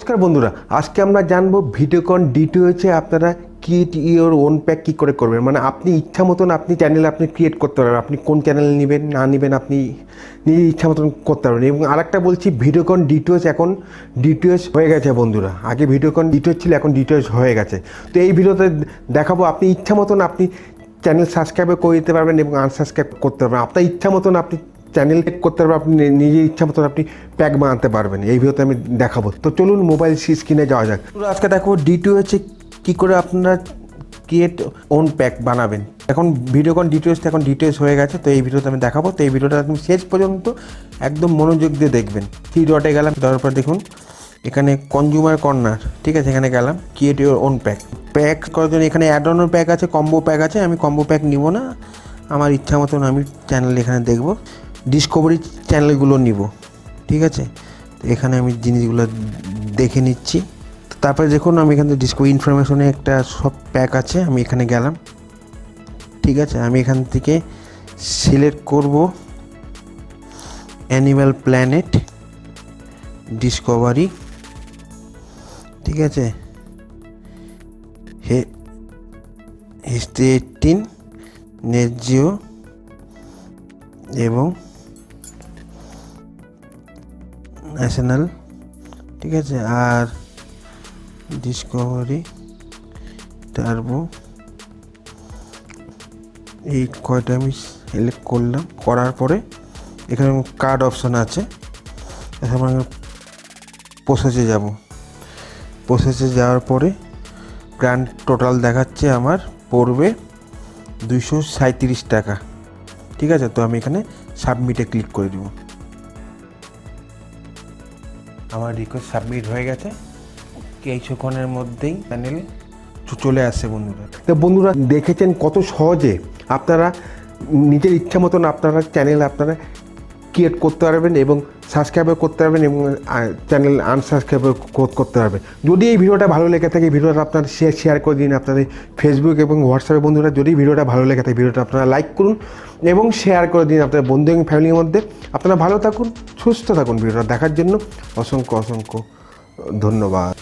নমস্কার বন্ধুরা, আজকে আমরা জানবো ভিডিওকন d2h এ আপনারা ক্রিয়েট ইওর ওন প্যাক কী করে করবেন। মানে আপনি ইচ্ছা মতন আপনি চ্যানেল আপনি ক্রিয়েট করতে পারবেন। আপনি কোন চ্যানেল নেবেন না নেবেন আপনি নিজের ইচ্ছা মতন করতে পারবেন। এবং আরেকটা বলছি, ভিডিওকন d2h এখন d2h হয়ে গেছে বন্ধুরা। আগে ভিডিওকন d2h ছিল, এখন d2h হয়ে গেছে। তো এই ভিডিওতে দেখাবো আপনি ইচ্ছা মতন আপনি চ্যানেল সাবস্ক্রাইব করে দিতে পারবেন এবং আনসাবস্ক্রাইব করতে পারবেন। আপনার ইচ্ছা মতন আপনি চ্যানেল করতে পারবেন, আপনি নিজের ইচ্ছা মতন আপনি প্যাক বানাতে পারবেন। এই ভিডিওতে আমি দেখাবো। তো চলুন মোবাইল স্ক্রিনে যাওয়া যাক। আজকে দেখো d2h কী করে আপনারা ক্রিয়েট ওন প্যাক বানাবেন। এখন ভিডিওকন d2h এখন d2h হয়ে গেছে। তো এই ভিডিওতে আমি দেখাবো। তো এই ভিডিওটা আপনি শেষ পর্যন্ত একদম মনোযোগ দিয়ে দেখবেন। 3 ডটে গেলাম, তারপর দেখুন এখানে কনজিউমার কর্নার, ঠিক আছে, এখানে গেলাম create your own pack. Pack করার জন্য এখানে অ্যাড অন প্যাক আছে, কম্বো প্যাক আছে। আমি কম্বো প্যাক নিব না, আমার ইচ্ছা মতন আমি চ্যানেল এখানে দেখব, ডিসকভারি চ্যানেলগুলো নিব, ঠিক আছে। তো এখানে আমি জিনিসগুলো দেখে নিচ্ছি। তো তারপরে দেখুন আমি এখানে ডিসকভারি ইনফরমেশনে একটা সব প্যাক আছে, আমি এখানে গেলাম, ঠিক আছে। আমি এখান থেকে সিলেক্ট করব অ্যানিম্যাল প্ল্যানেট ডিসকভারি, ঠিক আছে, হিস্ট্রি 18 নেট জিও এবং ন্যাশনাল, ঠিক আছে। আর ডিসকভারি টার্বো, এই কয়টা আমি সিলেক্ট করলাম। করার পরে এখানে কার্ড অপশান আছে, এখন আমি প্রসেসে যাব। প্রসেসে যাওয়ার পরে গ্র্যান্ড টোটাল দেখাচ্ছে আমার পড়বে 237 টাকা, ঠিক আছে। তো আমি এখানে সাবমিটে ক্লিক করে দেব। আমার রিকোয়েস্ট সাবমিট হয়ে গেছে। কিছুক্ষণের মধ্যেই চ্যানেল চলে আসছে বন্ধুরা। তো বন্ধুরা দেখেছেন কত সহজে আপনারা নিজের ইচ্ছা মতন আপনারা চ্যানেল আপনারা ক্রিয়েট করতে পারবেন এবং সাবস্ক্রাইব করতে পারবেন এবং চ্যানেল আনসাবস্ক্রাইব করতে পারবেন। যদি এই ভিডিওটা ভালো লেগে থাকে ভিডিওটা আপনারা শেয়ার করে দিন আপনাদের ফেসবুক এবং হোয়াটসঅ্যাপে। বন্ধুরা যদি ভিডিওটা ভালো লেগে থাকে ভিডিওটা আপনারা লাইক করুন এবং শেয়ার করে দিন আপনাদের বন্ধু এবং ফ্যামিলির মধ্যে। আপনারা ভালো থাকুন, সুস্থ থাকুন। ভিডিওটা দেখার জন্য অসংখ্য অসংখ্য ধন্যবাদ।